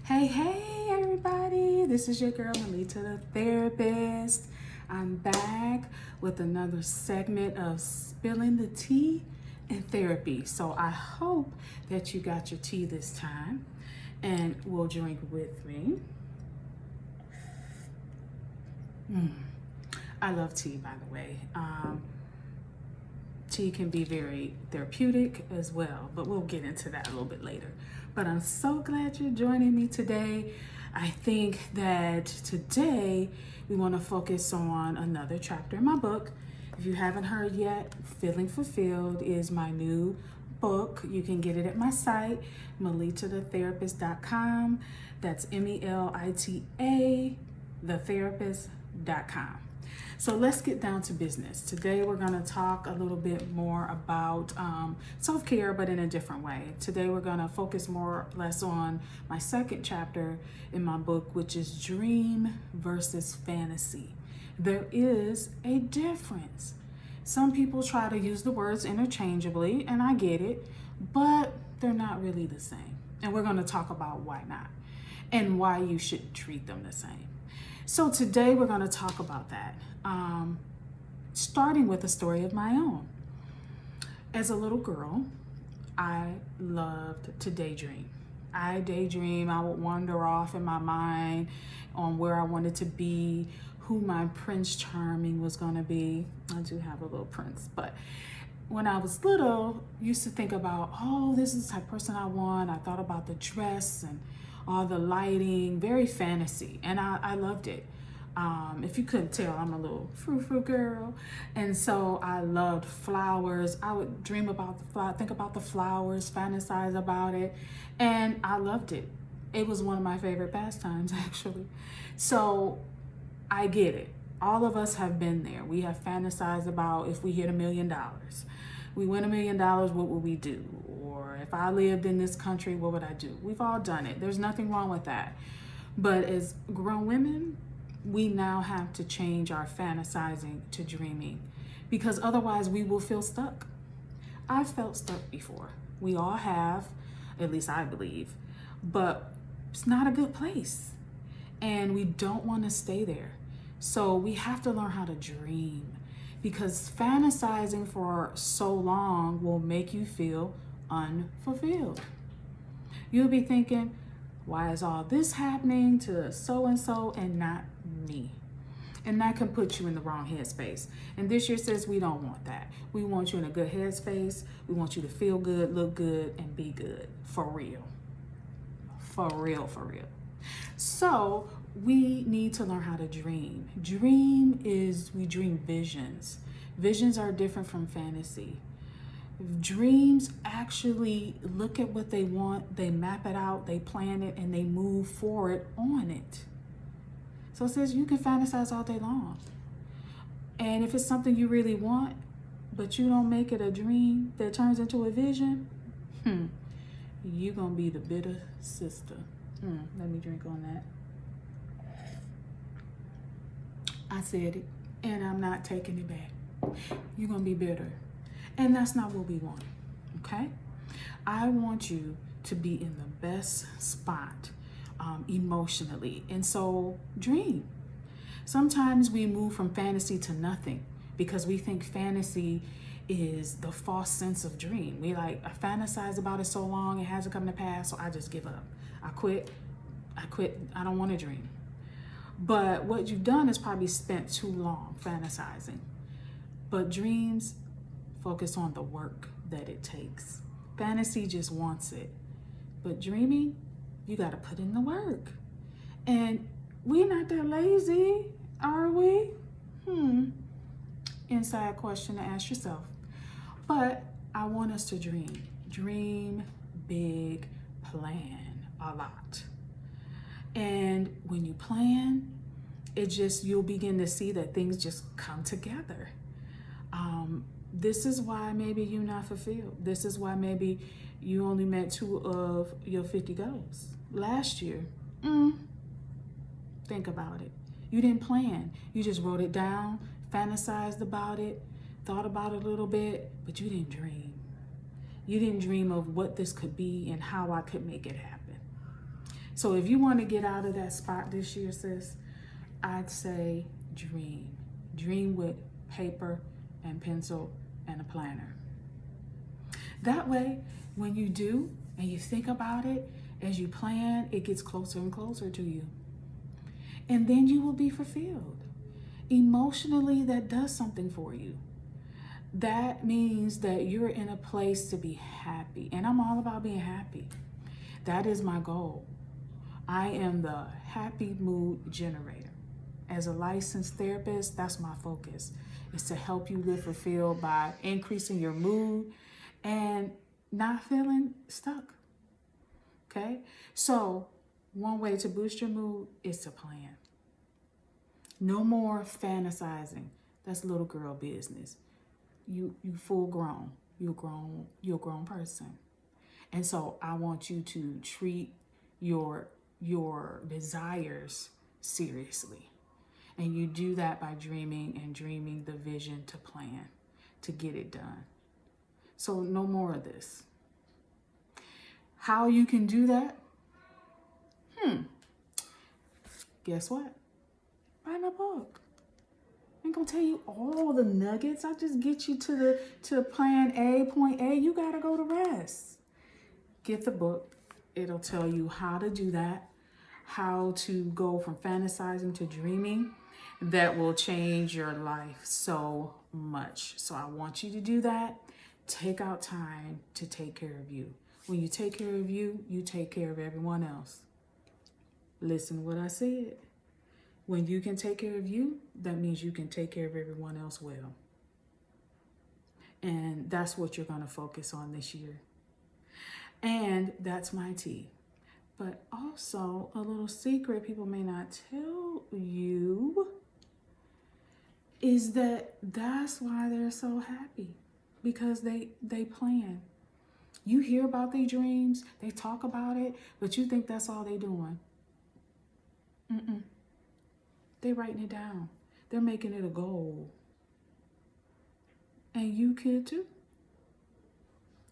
Hey, everybody. This is your girl, Melita the Therapist. I'm back with another segment of Spilling the Tea in Therapy. So I hope that you got your tea this time and will drink with me. I love tea, by the way. Tea can be very therapeutic as well, but we'll get into that a little bit later. But I'm so glad you're joining me today. I think that today we want to focus on another chapter in my book. If you haven't heard yet, Feeling Fulfilled is my new book. You can get it at my site, melitathetherapist.com. That's MELITA, thetherapist.com. So let's get down to business. Today we're going to talk a little bit more about self-care, but in a different way. Today we're going to focus more or less on my second chapter in my book, which is dream versus fantasy. There is a difference. Some people try to use the words interchangeably, and I get it, but they're not really the same. And we're going to talk about why not and why you shouldn't treat them the same. So today we're going to talk about that, starting with a story of my own. As a little girl, I loved to daydream. I would wander off in my mind on where I wanted to be, who my Prince Charming was going to be. I do have a little prince, but when I was little, I used to think about, oh, this is the type of person I want. I thought about the dress and all the lighting, very fantasy, and I loved it. If you couldn't tell, I'm a little frou-frou girl, and so I loved flowers. I would dream about think about the flowers, fantasize about it, and I loved it. It was one of my favorite pastimes, actually. So I get it. All of us have been there. We have fantasized about if we hit $1 million. We win $1 million, what would we do? Or if I lived in this country, what would I do? We've all done it. There's nothing wrong with that. But as grown women, we now have to change our fantasizing to dreaming, because otherwise we will feel stuck. I've felt stuck before. We all have, at least I believe, but it's not a good place. And we don't want to stay there. So we have to learn how to dream, because fantasizing for so long will make you feel unfulfilled. You'll be thinking, why is all this happening to so-and-so and not me? And that can put you in the wrong headspace. And this year says we don't want that. We want you in a good headspace. We want you to feel good, look good, and be good. For real. For real, for real. So we need to learn how to dream. We dream visions. Visions are different from fantasy. Dreams actually look at what they want, they map it out, they plan it, and they move forward on it. So it says you can fantasize all day long. And if it's something you really want, but you don't make it a dream that turns into a vision, you're going to be the bitter sister. Let me drink on that. I said it, and I'm not taking it back. You're going to be bitter. And that's not what we want, okay? I want you to be in the best spot emotionally. And so dream. Sometimes we move from fantasy to nothing because we think fantasy is the false sense of dream. I fantasize about it so long, it hasn't come to pass, so I just give up. I quit. I don't want to dream. But what you've done is probably spent too long fantasizing. But dreams focus on the work that it takes. Fantasy just wants it. But dreaming, you got to put in the work. And we're not that lazy, are we? Inside question to ask yourself. But I want us to dream. Dream big, plan a lot. And when you plan, you'll begin to see that things just come together. This is why maybe you're not fulfilled. This is why maybe you only met 2 of your 50 goals last year. Think about it. You didn't plan. You just wrote it down, fantasized about it, thought about it a little bit, but you didn't dream. You didn't dream of what this could be and how I could make it happen. So if you want to get out of that spot this year, sis, I'd say dream. Dream with paper and pencil and a planner. That way, when you do and you think about it, as you plan, it gets closer and closer to you. And then you will be fulfilled. Emotionally, that does something for you. That means that you're in a place to be happy. And I'm all about being happy. That is my goal. I am the happy mood generator. As a licensed therapist, that's my focus, is to help you live fulfilled by increasing your mood and not feeling stuck. Okay? So one way to boost your mood is to plan. No more fantasizing. That's little girl business. You full grown. You're a grown person. And so I want you to treat your desires seriously. And you do that by dreaming and dreaming the vision to plan, to get it done. So no more of this. How you can do that? Guess what? Write a book. I ain't gonna tell you all the nuggets. I just get you to plan A, point A. You gotta go to rest. Get the book. It'll tell you how to do that, how to go from fantasizing to dreaming. That will change your life so much. So I want you to do that. Take out time to take care of you. When you take care of you, you take care of everyone else. Listen to what I said. When you can take care of you, that means you can take care of everyone else well. And that's what you're going to focus on this year. And that's my tea. But also, a little secret people may not tell you is that that's why they're so happy. Because they plan. You hear about their dreams, they talk about it, but you think that's all they doing. They writing it down. They're making it a goal. And you could too.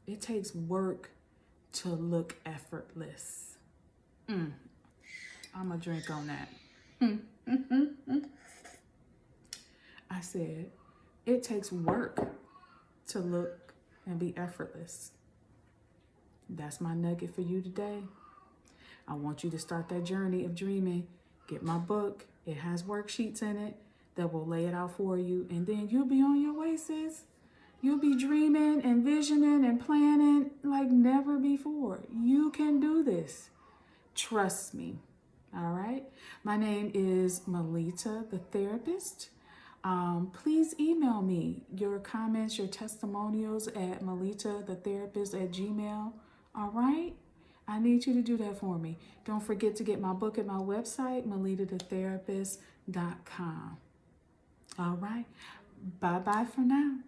It takes work to look effortless. I'm a drink on that. I said, it takes work to look and be effortless. That's my nugget for you today. I want you to start that journey of dreaming. Get my book. It has worksheets in it that will lay it out for you. And then you'll be on your way, sis. You'll be dreaming and visioning and planning like never before. You can do this. Trust me. All right. My name is Melita, the therapist. Please email me your comments, your testimonials at melita.thetherapist@gmail.com. All right. I need you to do that for me. Don't forget to get my book at my website, melita.thetherapist.com. All right. Bye-bye for now.